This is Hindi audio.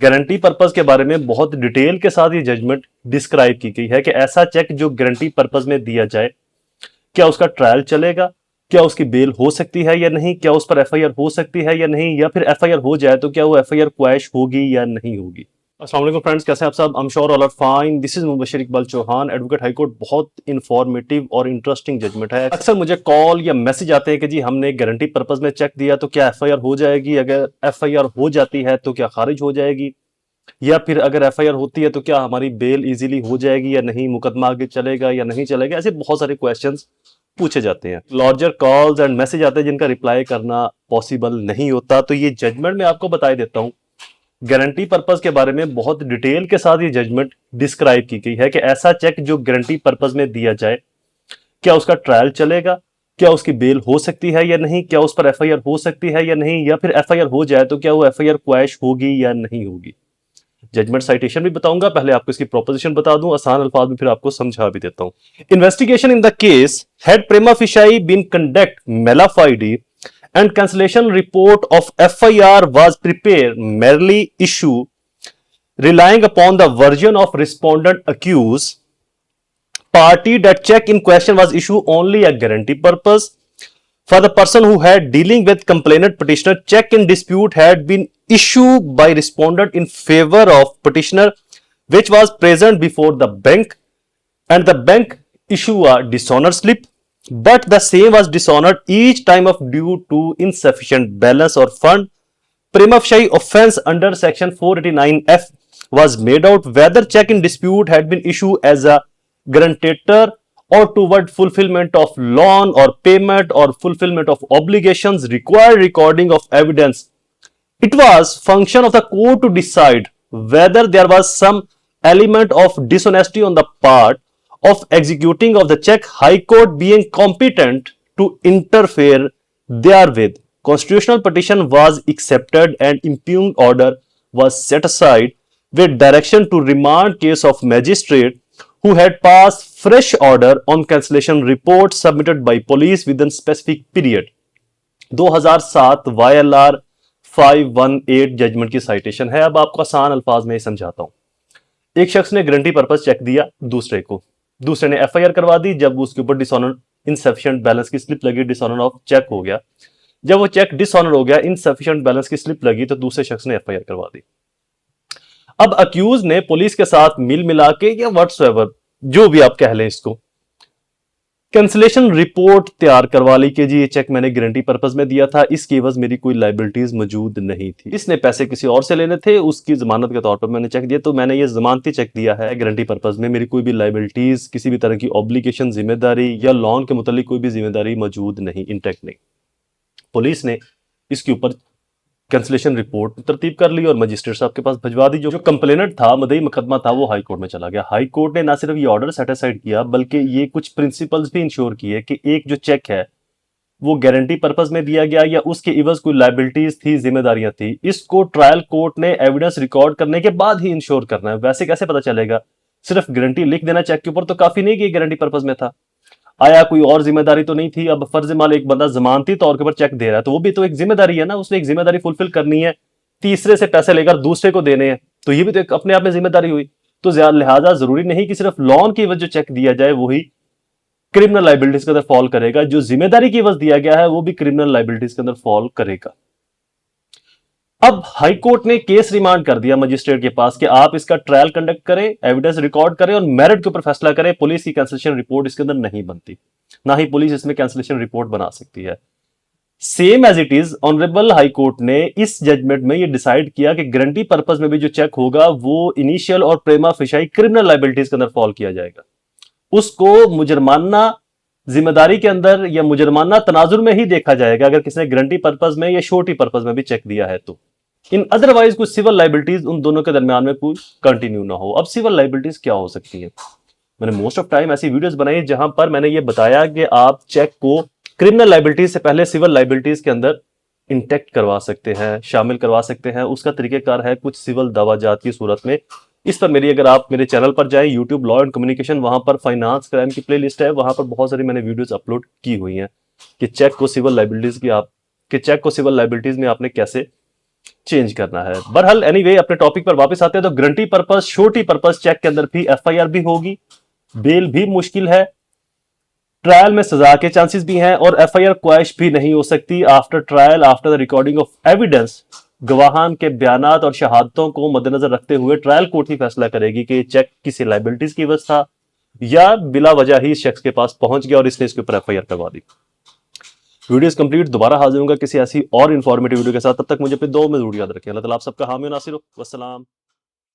गारंटी पर्पस के बारे में बहुत डिटेल के साथ ये जजमेंट डिस्क्राइब की गई है कि ऐसा चेक जो गारंटी पर्पस में दिया जाए, क्या उसका ट्रायल चलेगा, क्या उसकी बेल हो सकती है या नहीं, क्या उस पर एफआईआर हो सकती है या नहीं, या फिर एफआईआर हो जाए तो क्या वो एफआईआर क्वैश होगी या नहीं होगी। अस्सलाम वालेकुम फ्रेंड्स, कैसे हैं आप सब। I am sure all are fine. This is Mubashir Iqbal Chauhan, advocate high court. बहुत इंफॉर्मेटिव और इंटरेस्टिंग जजमेंट है। अक्सर मुझे कॉल या मैसेज आते हैं कि जी हमने गारंटी पर्पस में चेक दिया तो क्या एफआईआर हो जाएगी, अगर एफआईआर हो जाती है तो क्या खारिज हो जाएगी, या फिर अगर एफआईआर होती है तो क्या हमारी बेल इजीली हो जाएगी या नहीं, मुकदमा आगे चलेगा या नहीं चलेगा। ऐसे बहुत सारे क्वेश्चंस पूछे जाते हैं। लार्जर कॉल्स एंड मैसेज आते हैं जिनका रिप्लाई करना पॉसिबल नहीं होता। तो ये जजमेंट मैं आपको बता देता हूं। गारंटी पर्पस के बारे में बहुत डिटेल के साथ ये जजमेंट डिस्क्राइब की गई है कि ऐसा चेक जो गारंटी पर्पस में दिया जाए, क्या उसका ट्रायल चलेगा, क्या उसकी बेल हो सकती है या नहीं, क्या उस पर एफआईआर हो सकती है या नहीं, या फिर एफआईआर हो जाए तो क्या वो एफआईआर क्वैश होगी या नहीं होगी। जजमेंट साइटेशन भी बताऊंगा, पहले आपको इसकी प्रोपोजिशन बता दूं आसान अल्फाज में, फिर आपको समझा भी देता हूं। Investigation in the case had prima facie been conduct mala fide and cancellation report of FIR was prepared merely issue relying upon the version of respondent accused party that check in question was issued only a guarantee purpose. For the person who had dealing with complainant petitioner, check in dispute had been issued by respondent in favor of petitioner which was present before the bank, and the bank issue a dishonor slip, but the same was dishonored each time of due to insufficient balance or fund. Prima facie offense under section 489F was made out whether check in dispute had been issued as a guarantor or toward fulfillment of loan or payment or fulfillment of obligations required recording of evidence. It was function of the court to decide whether there was some element of dishonesty on the part of executing of the check, High Court being competent to interfere therewith. Constitutional petition was accepted and impugned order was set aside with direction to remand case of magistrate who had passed fresh order on cancellation report submitted by police within specific period. 2007 YLR 518 judgement की साइटेशन है। अब आपको आसान अल्फाज में समझाता हूं। एक शख्स ने गारंटी पर्पस चेक दिया दूसरे को, दूसरे ने एफआईआर करवा दी। जब उसके ऊपर डिसऑनर इनसफिशिएंट बैलेंस की स्लिप लगी, डिसऑनर ऑफ चेक हो गया। जब वो चेक डिसऑनर हो गया, इनसफिशिएंट बैलेंस की स्लिप लगी, तो दूसरे शख्स ने एफआईआर करवा दी। अब अक्यूज ने पुलिस के साथ मिल मिला के या व्हाट्सएवर जो भी आप कह लें इसको, कैंसिलेशन रिपोर्ट तैयार करवा ली कि जी ये चेक मैंने गारंटी पर्पस में दिया था, इसकी एवज मेरी कोई लाइबिलिटीज मौजूद नहीं थी, इसने पैसे किसी और से लेने थे, उसकी जमानत के तौर पर मैंने चेक दिया, तो मैंने ये जमानती चेक दिया है गारंटी पर्पस में। मेरी कोई भी लाइबिलिटीज, किसी भी तरह की ऑब्लिगेशन, जिम्मेदारी या लोन के मुतालिक कोई भी जिम्मेदारी मौजूद नहीं, इंटैक्ट नहीं। पुलिस ने इसके ऊपर कैंसिलेशन रिपोर्ट तरतीब कर ली और मजिस्ट्रेट साहब के पास भिजवा दी। जो कंप्लेनेंट था, मदई मुकदमा था, वो हाई कोर्ट में चला गया। हाई कोर्ट ने ना सिर्फ ये ऑर्डर सेटिस्फाइड किया बल्कि ये कुछ प्रिंसिपल्स भी इंश्योर किए कि एक जो चेक है वो गारंटी पर्पस में दिया गया या उसके इवज कोई लाइबिलिटीज थी, जिम्मेदारियां थी, इसको ट्रायल कोर्ट ने एविडेंस रिकॉर्ड करने के बाद ही इंश्योर करना है। वैसे कैसे पता चलेगा? सिर्फ गारंटी लिख देना चेक के ऊपर तो काफी नहीं कि गारंटी पर्पस में था, आया कोई और जिम्मेदारी तो नहीं थी। अब फर्ज मान एक बंदा जमानती तौर के ऊपर चेक दे रहा है तो वो भी तो एक जिम्मेदारी है ना, उसने एक जिम्मेदारी फुलफिल करनी है, तीसरे से पैसे लेकर दूसरे को देने हैं, तो ये भी तो एक अपने आप में जिम्मेदारी हुई। तो लिहाजा जरूरी नहीं कि सिर्फ लोन की वजह चेक दिया जाए वही क्रिमिनल लाइबिलिटीज के अंदर फॉल करेगा, जो जिम्मेदारी की वजह दिया गया है वो भी क्रिमिनल लाइबिलिटीज के अंदर फॉल करेगा। अब हाई कोर्ट ने केस रिमांड कर दिया मजिस्ट्रेट के पास कि आप इसका ट्रायल कंडक्ट करें, एविडेंस रिकॉर्ड करें और मेरिट के ऊपर फैसला करें। पुलिस की कैंसिलेशन रिपोर्ट इसके अंदर नहीं बनती, ना ही पुलिस इसमें कैंसिलेशन रिपोर्ट बना सकती है। Same as it is honourable high court ने इस जजमेंट में यह डिसाइड किया कि गारंटी पर्पस में भी जो चेक होगा वो इनिशियल और प्रेमा फेसाई क्रिमिनल लाइबिलिटीज के अंदर फॉल किया जाएगा। उसको मुजरमाना जिम्मेदारी के अंदर या मुजरमाना तनाजुर में ही देखा जाएगा अगर किसी ने गारंटी पर्पस में या शोर्टी पर्पस में भी चेक दिया है तो। इन अदरवाइज कुछ सिविल लाइबिलिटीज उन दोनों के दरमियान में कोई कंटिन्यू ना हो। अब सिविल लाइबिलिटीज क्या हो सकती है? मैंने मोस्ट ऑफ टाइम ऐसी वीडियोस बनाई जहां पर मैंने ये बताया कि आप चेक को क्रिमिनल लाइबिलिटीज से पहले सिविल लाइबिलिटीज के अंदर इंटेक्ट करवा सकते हैं, शामिल करवा सकते हैं। उसका तरीकेकार है कुछ सिविल दवाजात की सूरत में। इस पर मेरी, अगर आप मेरे चैनल पर जाएं, यूट्यूब लॉ एंड कम्युनिकेशन, वहां पर फाइनेंस क्राइम की प्लेलिस्ट है, वहां पर बहुत सारी मैंने वीडियोस अपलोड की हुई हैं कि चेक को सिविल लाइबिलिटीज में आपने कैसे चेंज करना है। बहरहाल एनीवे अपने टॉपिक पर वापस आते हैं। तो guarantee purpose, surety purpose cheque के अंदर भी एफआईआर भी होगी, बेल भी मुश्किल है, ट्रायल में सजा के चांसेस भी हैं और एफआईआर क्वैश भी नहीं हो सकती after trial, after the recording of evidence. गवाहान के बयानात और शहादतों को मद्देनजर रखते हुए ट्रायल कोर्ट ही फैसला करेगी कि चेक किसी लाइबिलिटीज की वजह था या बिला वजह ही शख्स के पास पहुंच गया और इसने इसके ऊपर एफआईआर करवा दी। वीडियो कंप्लीट, दोबारा हाजिर होगा किसी ऐसी और इंफॉर्मेटिव वीडियो के साथ। तब तक मुझे अपने दो में जरूर याद रखें। अल्लाह ताला आप सबका हामी नासिर हो। वस्सलाम।